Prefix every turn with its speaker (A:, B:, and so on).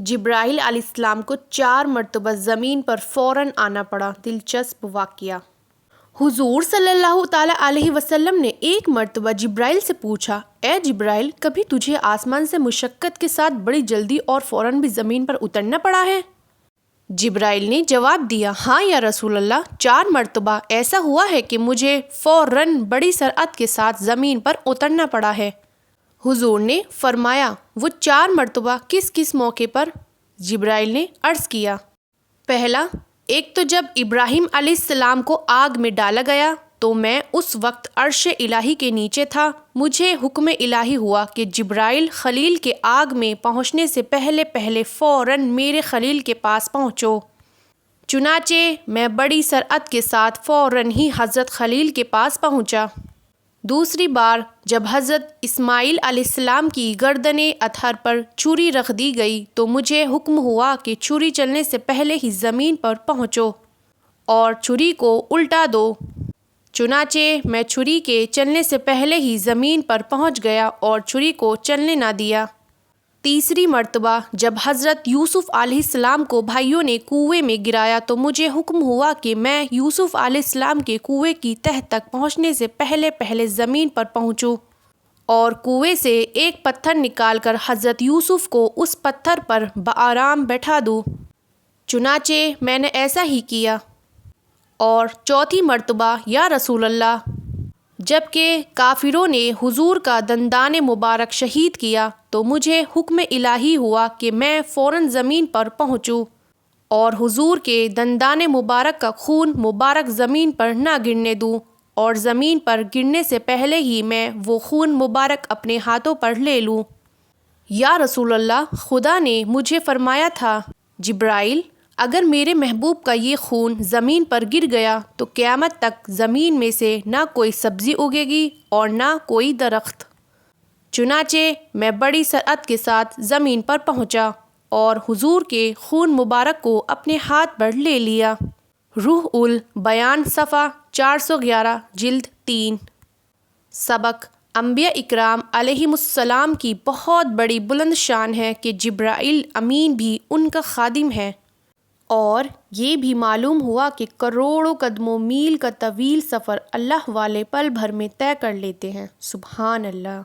A: جبرائیل علیہ السلام کو 4 مرتبہ زمین پر فوراً آنا پڑا۔ دلچسپ واقعہ۔ حضور صلی اللہ تعالیٰ علیہ وسلم نے ایک مرتبہ جبرائیل سے پوچھا، اے جبرائیل، کبھی تجھے آسمان سے مشقت کے ساتھ بڑی جلدی اور فوراً بھی زمین پر اترنا پڑا ہے؟ جبرائیل نے جواب دیا، ہاں یا رسول اللہ، 4 مرتبہ ایسا ہوا ہے کہ مجھے فوراً بڑی سرعت کے ساتھ زمین پر اترنا پڑا ہے۔ حضور نے فرمایا، وہ 4 مرتبہ کس کس موقع پر؟ جبرائیل نے عرض کیا، پہلا، ایک تو جب ابراہیم علیہ السلام کو آگ میں ڈالا گیا تو میں اس وقت عرش الہی کے نیچے تھا۔ مجھے حکم الہی ہوا کہ جبرائیل خلیل کے آگ میں پہنچنے سے پہلے فوراً میرے خلیل کے پاس پہنچو۔ چنانچہ میں بڑی سرعت کے ساتھ فوراً ہی حضرت خلیل کے پاس پہنچا۔ دوسری بار جب حضرت اسماعیل علیہ السلام کی گردن اطہر پر چھری رکھ دی گئی تو مجھے حکم ہوا کہ چھری چلنے سے پہلے ہی زمین پر پہنچو اور چھری کو الٹا دو۔ چنانچہ میں چھری کے چلنے سے پہلے ہی زمین پر پہنچ گیا اور چھری کو چلنے نہ دیا۔ تیسری مرتبہ جب حضرت یوسف علیہ السلام کو بھائیوں نے کنویں میں گرایا تو مجھے حکم ہوا کہ میں یوسف علیہ السلام کے کنویں کی تہہ تک پہنچنے سے پہلے زمین پر پہنچوں اور کنویں سے ایک پتھر نکال کر حضرت یوسف کو اس پتھر پر بآرام بٹھا دوں۔ چنانچہ میں نے ایسا ہی کیا۔ اور چوتھی مرتبہ، یا رسول اللہ، جب کہ کافروں نے حضور کا دندان مبارک شہید کیا تو مجھے حکم الہی ہوا کہ میں فوراً زمین پر پہنچوں اور حضور کے دندان مبارک کا خون مبارک زمین پر نہ گرنے دوں، اور زمین پر گرنے سے پہلے ہی میں وہ خون مبارک اپنے ہاتھوں پر لے لوں۔ یا رسول اللہ، خدا نے مجھے فرمایا تھا، جبرائیل، اگر میرے محبوب کا یہ خون زمین پر گر گیا تو قیامت تک زمین میں سے نہ کوئی سبزی اگے گی اور نہ کوئی درخت۔ چنانچہ میں بڑی سرعت کے ساتھ زمین پر پہنچا اور حضور کے خون مبارک کو اپنے ہاتھ پر لے لیا۔ روح البیان صفحہ 411 جلد 3۔ سبق: انبیاء اکرام علیہم السلام کی بہت بڑی بلند شان ہے کہ جبرائیل امین بھی ان کا خادم ہے، اور یہ بھی معلوم ہوا کہ کروڑوں قدموں میل کا طویل سفر اللہ والے پل بھر میں طے کر لیتے ہیں۔ سبحان اللہ۔